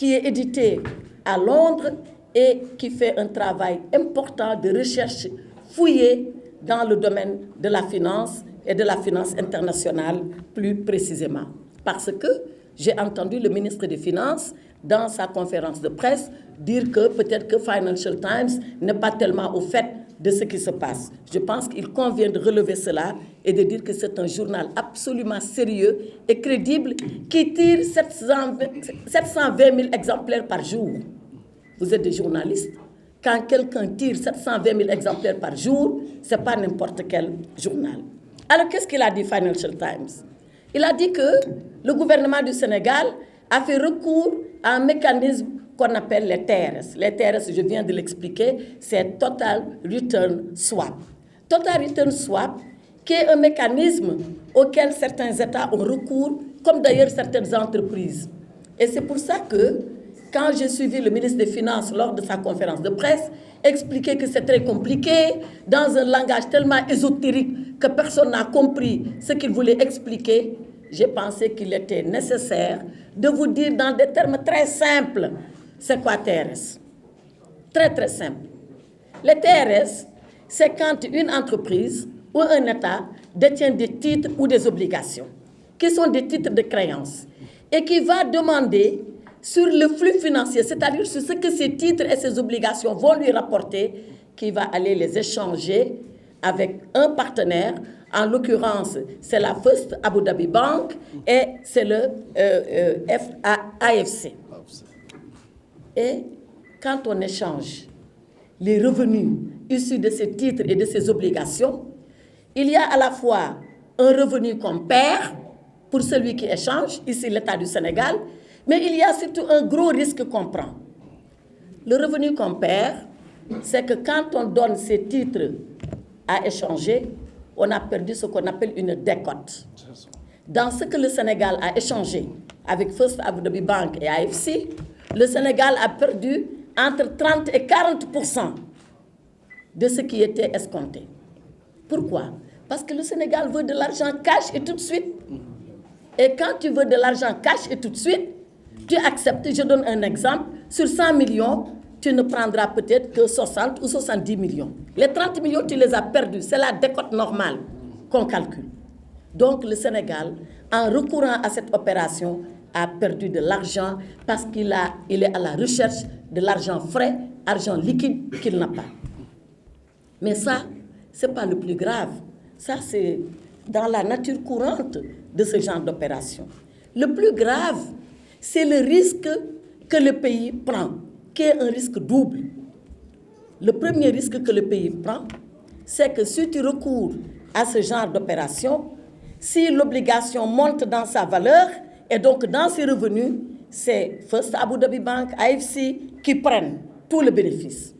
qui est édité à Londres et qui fait un travail important de recherche fouillée dans le domaine de la finance et de la finance internationale plus précisément. Parce que j'ai entendu le ministre des Finances, dans sa conférence de presse, dire que peut-être que Financial Times n'est pas tellement au fait de ce qui se passe. Je pense qu'il convient de relever cela et de dire que c'est un journal absolument sérieux et crédible qui tire 720 000 exemplaires par jour. Vous êtes des journalistes. Quand quelqu'un tire 720 000 exemplaires par jour, ce n'est pas n'importe quel journal. Alors, qu'est-ce qu'il a dit, Financial Times? Il a dit que le gouvernement du Sénégal a fait recours à un mécanisme qu'on appelle les TRS. Les TRS, je viens de l'expliquer, c'est Total Return Swap. Total Return Swap, qui est un mécanisme auquel certains États ont recours, comme d'ailleurs certaines entreprises. Et c'est pour ça que, quand j'ai suivi le ministre des Finances lors de sa conférence de presse, expliquer que c'est très compliqué, dans un langage tellement ésotérique que personne n'a compris ce qu'il voulait expliquer, j'ai pensé qu'il était nécessaire de vous dire dans des termes très simples, c'est quoi TRS? Très, très simple. Les TRS, c'est quand une entreprise ou un État détient des titres ou des obligations, qui sont des titres de créance, et qui va demander sur le flux financier, c'est-à-dire sur ce que ces titres et ces obligations vont lui rapporter, qui va aller les échanger avec un partenaire. En l'occurrence, c'est la First Abu Dhabi Bank et c'est le AFC. Et quand on échange les revenus issus de ces titres et de ces obligations, il y a à la fois un revenu qu'on perd pour celui qui échange, ici l'État du Sénégal, mais il y a surtout un gros risque qu'on prend. Le revenu qu'on perd, c'est que quand on donne ces titres à échanger, on a perdu ce qu'on appelle une décote. Dans ce que le Sénégal a échangé avec First Abu Dhabi Bank et AFC, le Sénégal a perdu entre 30 et 40% de ce qui était escompté. Pourquoi? Parce que le Sénégal veut de l'argent cash et tout de suite. Et quand tu veux de l'argent cash et tout de suite, tu acceptes, je donne un exemple, sur 100 millions, tu ne prendras peut-être que 60 ou 70 millions. Les 30 millions, tu les as perdus. C'est la décote normale qu'on calcule. Donc le Sénégal, en recourant à cette opération, a perdu de l'argent parce qu'il est à la recherche de l'argent frais, argent liquide qu'il n'a pas. Mais ça, ce n'est pas le plus grave. Ça, c'est dans la nature courante de ce genre d'opération. Le plus grave, c'est le risque que le pays prend, qui est un risque double. Le premier risque que le pays prend, c'est que si tu recours à ce genre d'opération, si l'obligation monte dans sa valeur et donc dans ses revenus, c'est First Abu Dhabi Bank, AFC qui prennent tout le bénéfice.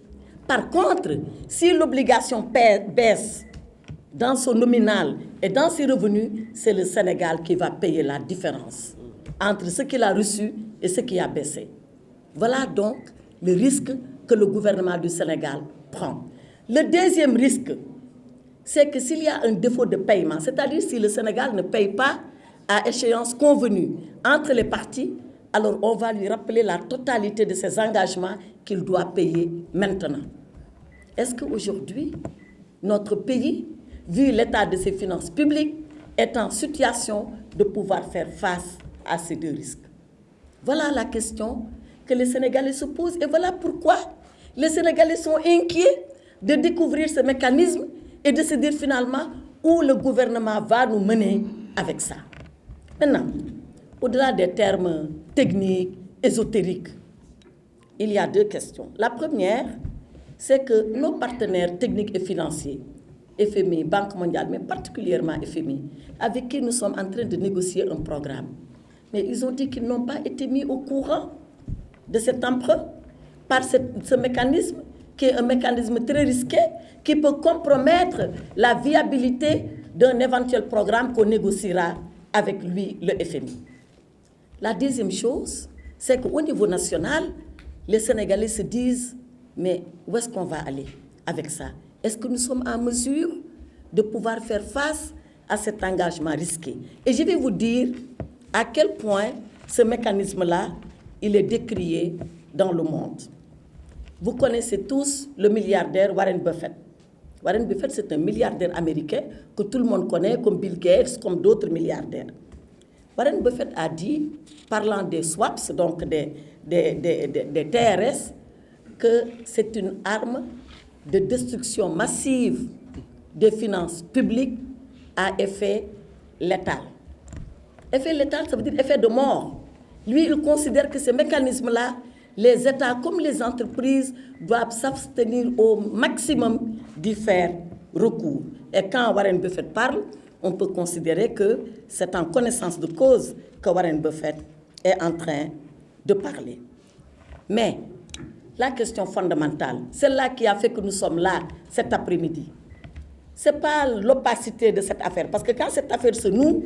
Par contre, si l'obligation baisse dans son nominal et dans ses revenus, c'est le Sénégal qui va payer la différence entre ce qu'il a reçu et ce qui a baissé. Voilà donc le risque que le gouvernement du Sénégal prend. Le deuxième risque, c'est que s'il y a un défaut de paiement, c'est-à-dire si le Sénégal ne paye pas à échéance convenue entre les parties, alors on va lui rappeler la totalité de ses engagements qu'il doit payer maintenant. Est-ce qu'aujourd'hui, notre pays, vu l'état de ses finances publiques, est en situation de pouvoir faire face à ces deux risques? Voilà la question que les Sénégalais se posent et voilà pourquoi les Sénégalais sont inquiets de découvrir ce mécanisme et de se dire finalement où le gouvernement va nous mener avec ça. Maintenant, au-delà des termes techniques, ésotériques, il y a deux questions. La première, c'est que nos partenaires techniques et financiers, FMI, Banque mondiale, mais particulièrement FMI, avec qui nous sommes en train de négocier un programme, mais ils ont dit qu'ils n'ont pas été mis au courant de cet emprunt par ce mécanisme, qui est un mécanisme très risqué, qui peut compromettre la viabilité d'un éventuel programme qu'on négociera avec lui, le FMI. La deuxième chose, c'est qu'au niveau national, les Sénégalais se disent, mais où est-ce qu'on va aller avec ça? Est-ce que nous sommes en mesure de pouvoir faire face à cet engagement risqué? Et je vais vous dire à quel point ce mécanisme-là il est décrié dans le monde. Vous connaissez tous le milliardaire Warren Buffett. Warren Buffett, c'est un milliardaire américain que tout le monde connaît, comme Bill Gates, comme d'autres milliardaires. Warren Buffett a dit, parlant des swaps, donc des TRS, que c'est une arme de destruction massive des finances publiques à effet létal. Effet létal, ça veut dire effet de mort. Lui, il considère que ces mécanismes-là, les États comme les entreprises doivent s'abstenir au maximum d'y faire recours. Et quand Warren Buffett parle, on peut considérer que c'est en connaissance de cause que Warren Buffett est en train de parler. Mais la question fondamentale, celle-là qui a fait que nous sommes là cet après-midi, ce n'est pas l'opacité de cette affaire. Parce que quand cette affaire se noue,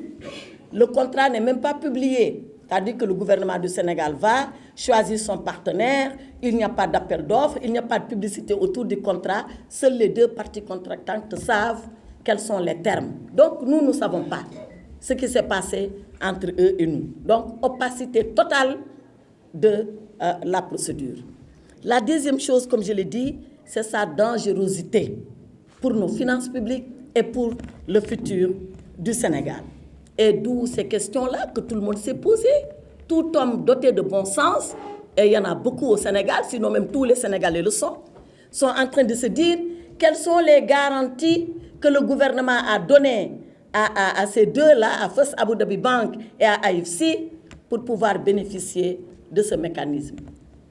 le contrat n'est même pas publié. C'est-à-dire que le gouvernement du Sénégal va choisir son partenaire, il n'y a pas d'appel d'offres, il n'y a pas de publicité autour du contrat. Seules les deux parties contractantes savent quels sont les termes. Donc nous ne savons pas ce qui s'est passé entre eux et nous. Donc opacité totale de la procédure. La deuxième chose, comme je l'ai dit, c'est sa dangerosité pour nos finances publiques et pour le futur du Sénégal. Et d'où ces questions-là que tout le monde s'est posé. Tout homme doté de bon sens, et il y en a beaucoup au Sénégal, sinon même tous les Sénégalais le sont en train de se dire quelles sont les garanties que le gouvernement a données à ces deux-là, à First Abu Dhabi Bank et à AFC, pour pouvoir bénéficier de ce mécanisme.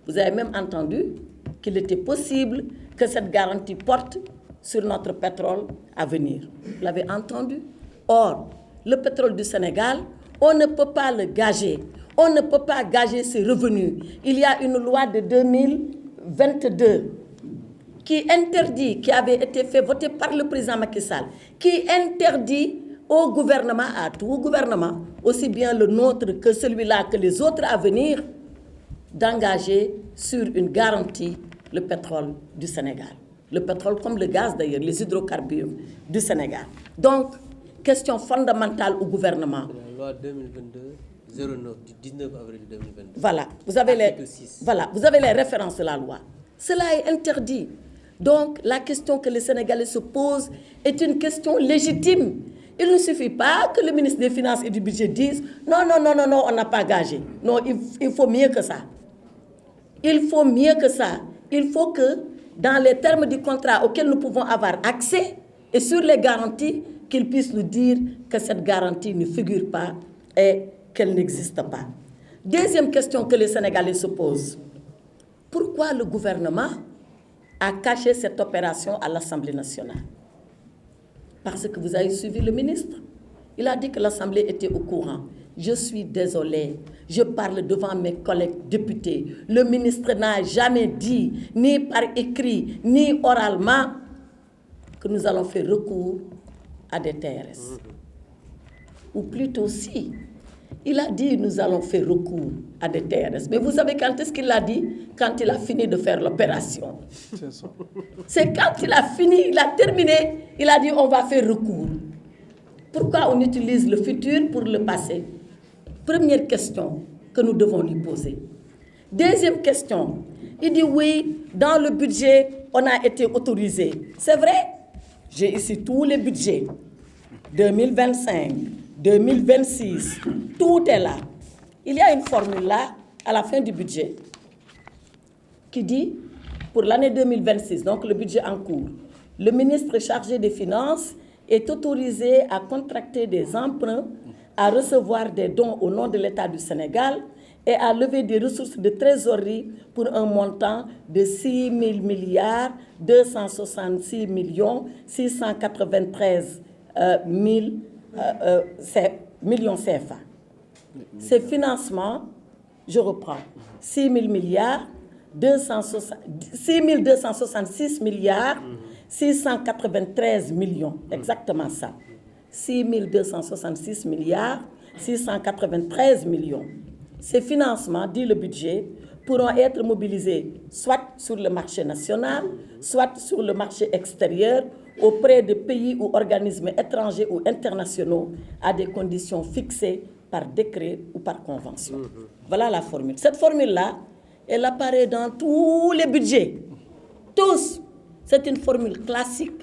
Vous avez même entendu qu'il était possible que cette garantie porte sur notre pétrole à venir. Vous l'avez entendu? Or, le pétrole du Sénégal, on ne peut pas le gager. On ne peut pas gager ses revenus. Il y a une loi de 2022 qui interdit, qui avait été votée par le président Macky Sall, qui interdit au gouvernement, à tout gouvernement, aussi bien le nôtre que celui-là, que les autres à venir, d'engager sur une garantie le pétrole du Sénégal. Le pétrole comme le gaz d'ailleurs, les hydrocarbures du Sénégal. Donc, question fondamentale au gouvernement. La loi 2022-09 du 19 avril 2022. Voilà, vous avez les références de la loi. Cela est interdit. Donc, la question que les Sénégalais se posent est une question légitime. Il ne suffit pas que le ministre des Finances et du Budget dise non, on n'a pas gagé. Non, il faut mieux que ça. Il faut mieux que ça. Il faut que, dans les termes du contrat auxquels nous pouvons avoir accès et sur les garanties, qu'ils puissent nous dire que cette garantie ne figure pas et qu'elle n'existe pas. Deuxième question que les Sénégalais se posent. Pourquoi le gouvernement a caché cette opération à l'Assemblée nationale? Parce que vous avez suivi le ministre. Il a dit que l'Assemblée était au courant. Je suis désolée, je parle devant mes collègues députés. Le ministre n'a jamais dit, ni par écrit, ni oralement, que nous allons faire recours à des TRS. Ou plutôt si, il a dit nous allons faire recours à des TRS. Mais vous savez quand est-ce qu'il l'a dit? Quand il a fini de faire l'opération. C'est quand il a fini, il a terminé, il a dit on va faire recours. Pourquoi on utilise le futur pour le passé? Première question que nous devons lui poser. Deuxième question, il dit oui, dans le budget, on a été autorisé. C'est vrai? J'ai ici tous les budgets, 2025, 2026, tout est là. Il y a une formule là, à la fin du budget, qui dit, pour l'année 2026, donc le budget en cours, le ministre chargé des Finances est autorisé à contracter des emprunts, à recevoir des dons au nom de l'État du Sénégal et à lever des ressources de trésorerie pour un montant de 6 000 milliards 266 millions 693 millions CFA. Ces financements, je reprends, 6 000 milliards 6 266 milliards 693 millions, exactement ça. 6 266 milliards 693 millions. Ces financements, dit le budget, pourront être mobilisés soit sur le marché national, soit sur le marché extérieur, auprès de pays ou organismes étrangers ou internationaux à des conditions fixées par décret ou par convention. Voilà la formule. Cette formule-là, elle apparaît dans tous les budgets. Tous. C'est une formule classique,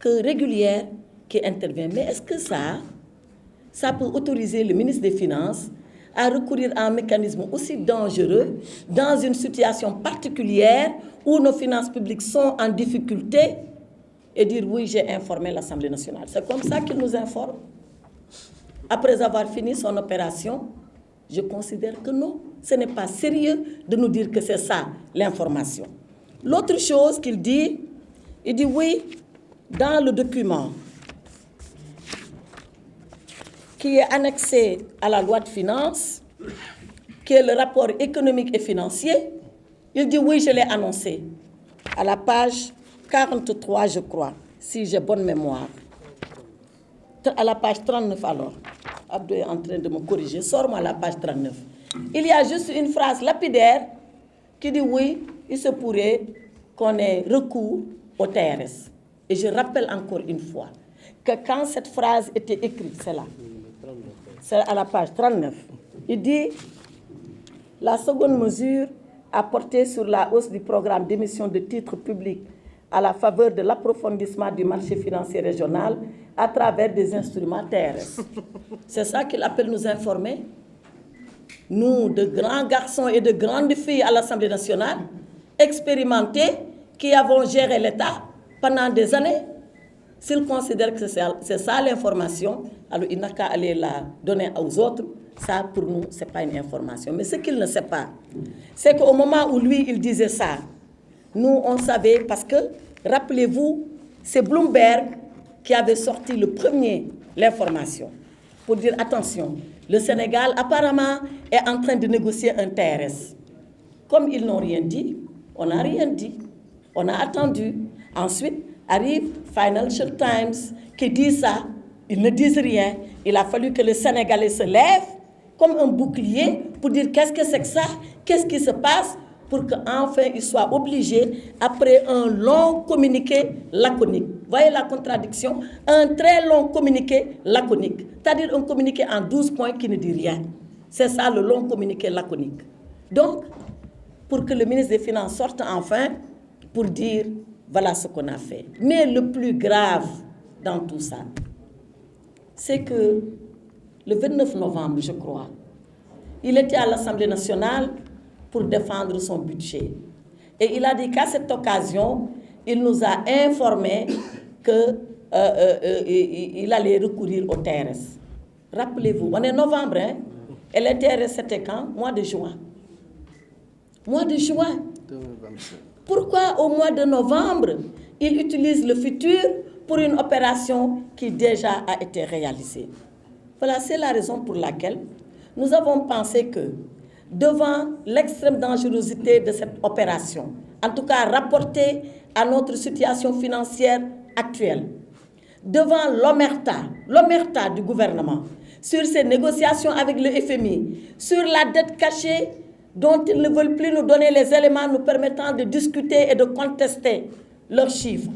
régulière, qui intervient. Mais est-ce que ça peut autoriser le ministre des Finances à recourir à un mécanisme aussi dangereux dans une situation particulière où nos finances publiques sont en difficulté et dire oui, j'ai informé l'Assemblée nationale. C'est comme ça qu'il nous informe. Après avoir fini son opération, je considère que non, ce n'est pas sérieux de nous dire que c'est ça l'information. L'autre chose qu'il dit, il dit oui, dans le document qui est annexé à la loi de finances, qui est le rapport économique et financier, il dit oui, je l'ai annoncé, à la page 43, je crois, si j'ai bonne mémoire. À la page 39 alors. Abdou est en train de me corriger. Sors-moi la page 39. Il y a juste une phrase lapidaire qui dit oui, il se pourrait qu'on ait recours au TRS. Et je rappelle encore une fois que quand cette phrase était écrite, c'est là. C'est à la page 39. Il dit la seconde mesure a porté sur la hausse du programme d'émission de titres publics à la faveur de l'approfondissement du marché financier régional à travers des instruments TRS. C'est ça qu'il appelle nous informer. Nous, de grands garçons et de grandes filles à l'Assemblée nationale, expérimentés, qui avons géré l'État pendant des années, s'il considère que c'est ça l'information, alors il n'a qu'à aller la donner aux autres. Ça, pour nous, ce n'est pas une information. Mais ce qu'il ne sait pas, c'est qu'au moment où lui, il disait ça, nous, on savait parce que, rappelez-vous, c'est Bloomberg qui avait sorti le premier l'information pour dire, attention, le Sénégal, apparemment, est en train de négocier un TRS. Comme ils n'ont rien dit, on n'a rien dit. On a attendu. Ensuite, arrive Financial Times qui dit ça. Ils ne disent rien. Il a fallu que le Sénégalais se lève comme un bouclier pour dire qu'est-ce que c'est que ça, qu'est-ce qui se passe, pour qu'enfin il soit obligé, après un long communiqué laconique. Voyez la contradiction? Un très long communiqué laconique. C'est-à-dire un communiqué en 12 points qui ne dit rien. C'est ça le long communiqué laconique. Donc, pour que le ministre des Finances sorte enfin pour dire voilà ce qu'on a fait. Mais le plus grave dans tout ça, c'est que le 29 novembre, je crois, il était à l'Assemblée nationale pour défendre son budget. Et il a dit qu'à cette occasion, il nous a informé qu'il allait recourir au TRS. Rappelez-vous, on est novembre, hein? Et le TRS, c'était quand? Mois de juin. Mois de juin. 2025. Pourquoi au mois de novembre, il utilise le futur pour une opération qui déjà a été réalisée? Voilà, c'est la raison pour laquelle nous avons pensé que devant l'extrême dangerosité de cette opération, en tout cas rapportée à notre situation financière actuelle, devant l'omerta du gouvernement, sur ces négociations avec le FMI, sur la dette cachée dont ils ne veulent plus nous donner les éléments nous permettant de discuter et de contester leurs chiffres,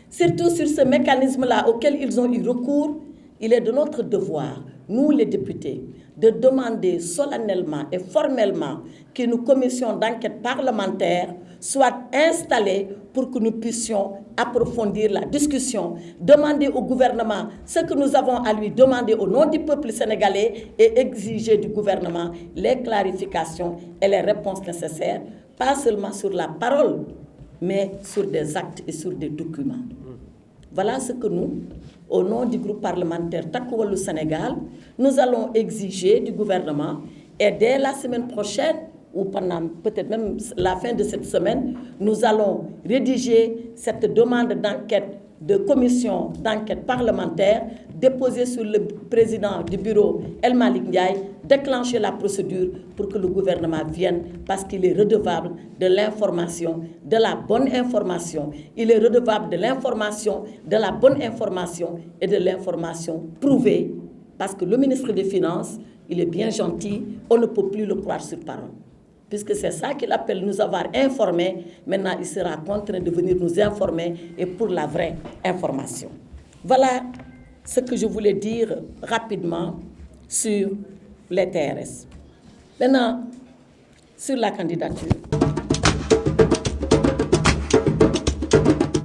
surtout sur ce mécanisme-là auquel ils ont eu recours, il est de notre devoir, nous les députés, de demander solennellement et formellement qu'une commission d'enquête parlementaire soit installée pour que nous puissions approfondir la discussion, demander au gouvernement ce que nous avons à lui demander au nom du peuple sénégalais et exiger du gouvernement les clarifications et les réponses nécessaires, pas seulement sur la parole, mais sur des actes et sur des documents. Voilà ce que nous, au nom du groupe parlementaire Takku Wallu Sénégal, nous allons exiger du gouvernement et dès la semaine prochaine, ou pendant peut-être même la fin de cette semaine, nous allons rédiger cette demande d'enquête, de commission d'enquête parlementaire déposée sur le président du bureau El Malick Ndiaye, déclencher la procédure pour que le gouvernement vienne parce qu'il est redevable de l'information, de la bonne information. Il est redevable de l'information, de la bonne information et de l'information prouvée parce que le ministre des Finances, il est bien gentil, on ne peut plus le croire sur parole. Puisque c'est ça qu'il appelle nous avoir informés, maintenant il sera contraint de venir nous informer et pour la vraie information. Voilà ce que je voulais dire rapidement sur les TRS. Maintenant, sur la candidature.